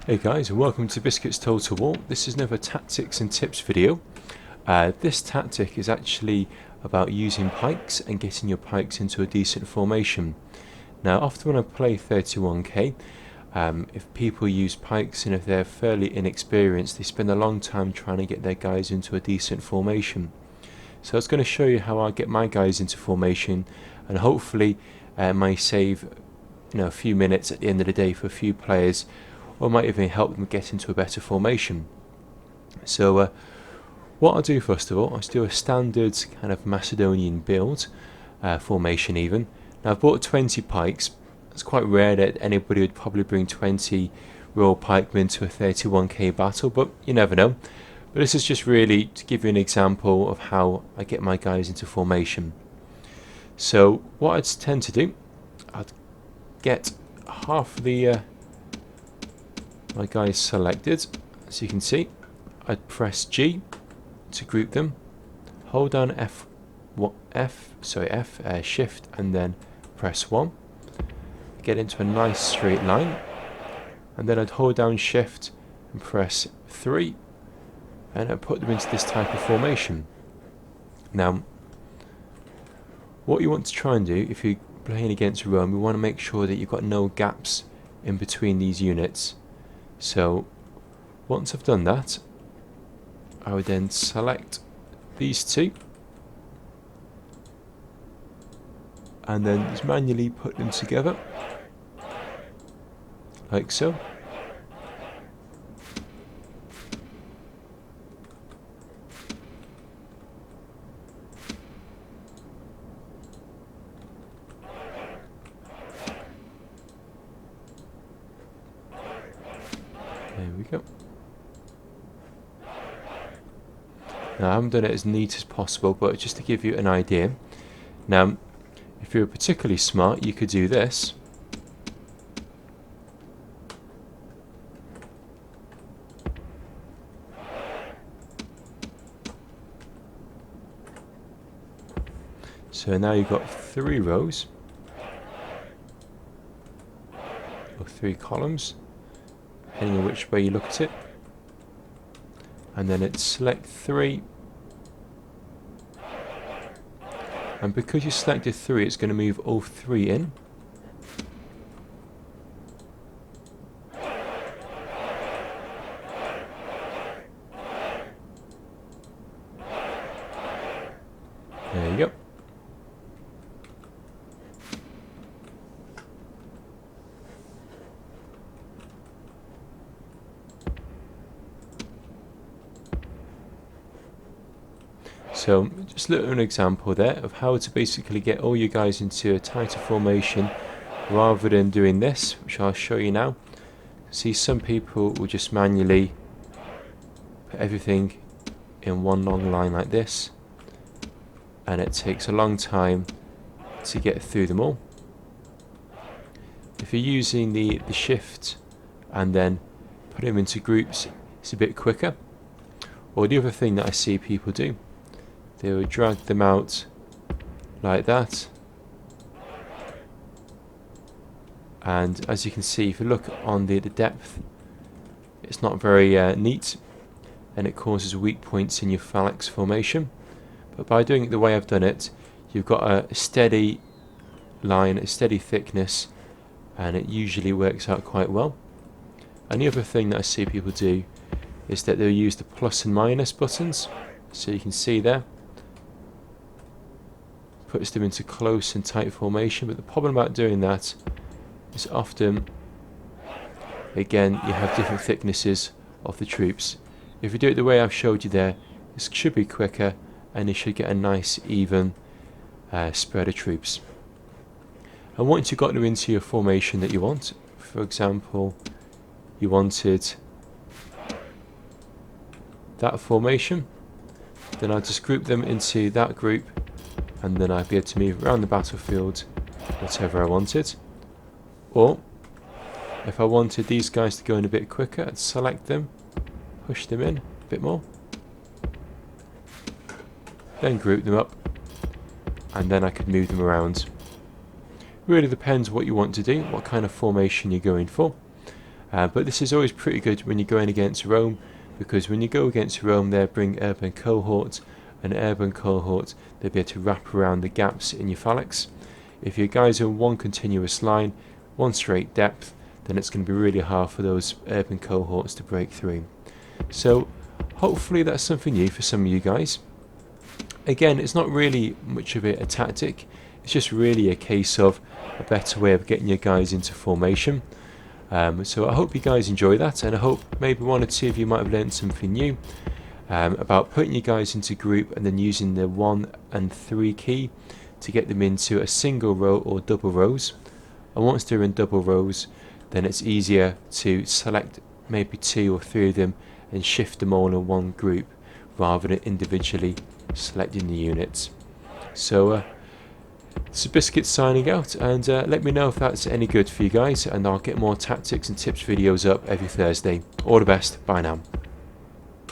Hey guys, and welcome to Biscuits Total War. This is another tactics and tips video. This tactic is actually about using pikes and getting your pikes into a decent formation. Now, often when I play 31k, if people use pikes and if they're fairly inexperienced, they spend a long time trying to get their guys into a decent formation. So I was going to show you how I get my guys into formation, and hopefully may save a few minutes at the end of the day for a few players, or might even help them get into a better formation. So what I'll do first of all, I'll do a standard kind of Macedonian build, formation even. Now I've bought 20 pikes. It's quite rare that anybody would probably bring 20 Royal Pikemen to a 31k battle, but you never know. But this is just really to give you an example of how I get my guys into formation. So what I'd tend to do, I'd get half the my guys selected. As you can see, I'd press G to group them, hold down Shift and then press 1, get into a nice straight line, and then I'd hold down Shift and press 3 and I'd put them into this type of formation. Now what you want to try and do if you're playing against Rome, you want to make sure that you've got no gaps in between these units. So once I've done that, I would then select these two and then just manually put them together like so. There we go. Now I haven't done it as neat as possible, but just to give you an idea. Now if you're particularly smart, you could do this. So now you've got 3 rows or 3 columns, depending on which way you look at it, and then it's select 3, and because you selected 3, it's going to move all 3 in. There you go. So just a little example there of how to basically get all you guys into a tighter formation rather than doing this, which I'll show you now. See, some people will just manually put everything in one long line like this, and it takes a long time to get through them all. If you're using the shift and then put them into groups, it's a bit quicker. Or the other thing that I see people do, they will drag them out like that, and as you can see, if you look on the depth, it's not very neat, and it causes weak points in your phalanx formation. But by doing it the way I've done it, you've got a steady line, a steady thickness, and it usually works out quite well. And the other thing that I see people do is that they'll use the plus and minus buttons, so you can see there, puts them into close and tight formation. But the problem about doing that is often, again, you have different thicknesses of the troops. If you do it the way I've showed you there, this should be quicker and you should get a nice even spread of troops. And once you've got them into your formation that you want, for example, you wanted that formation, then I'll just group them into that group, and then I'd be able to move around the battlefield whatever I wanted. Or if I wanted these guys to go in a bit quicker, I'd select them, push them in a bit more, then group them up, and then I could move them around. Really depends what you want to do, what kind of formation you're going for. But this is always pretty good when you're going against Rome, because when you go against Rome, they bring urban cohorts, and urban cohorts, they'll be able to wrap around the gaps in your phalanx. If your guys are one continuous line, one straight depth, then it's going to be really hard for those urban cohorts to break through. So hopefully that's something new for some of you guys. Again, it's not really much of a tactic, it's just really a case of a better way of getting your guys into formation. So I hope you guys enjoy that, and I hope maybe one or two of you might have learned something new about putting your guys into group and then using the 1 and 3 key to get them into a single row or double rows. And once they're in double rows, then it's easier to select maybe 2 or 3 of them and shift them all in one group rather than individually selecting the units. So this is Biscuits signing out, and let me know if that's any good for you guys, and I'll get more tactics and tips videos up every Thursday. All the best, bye now.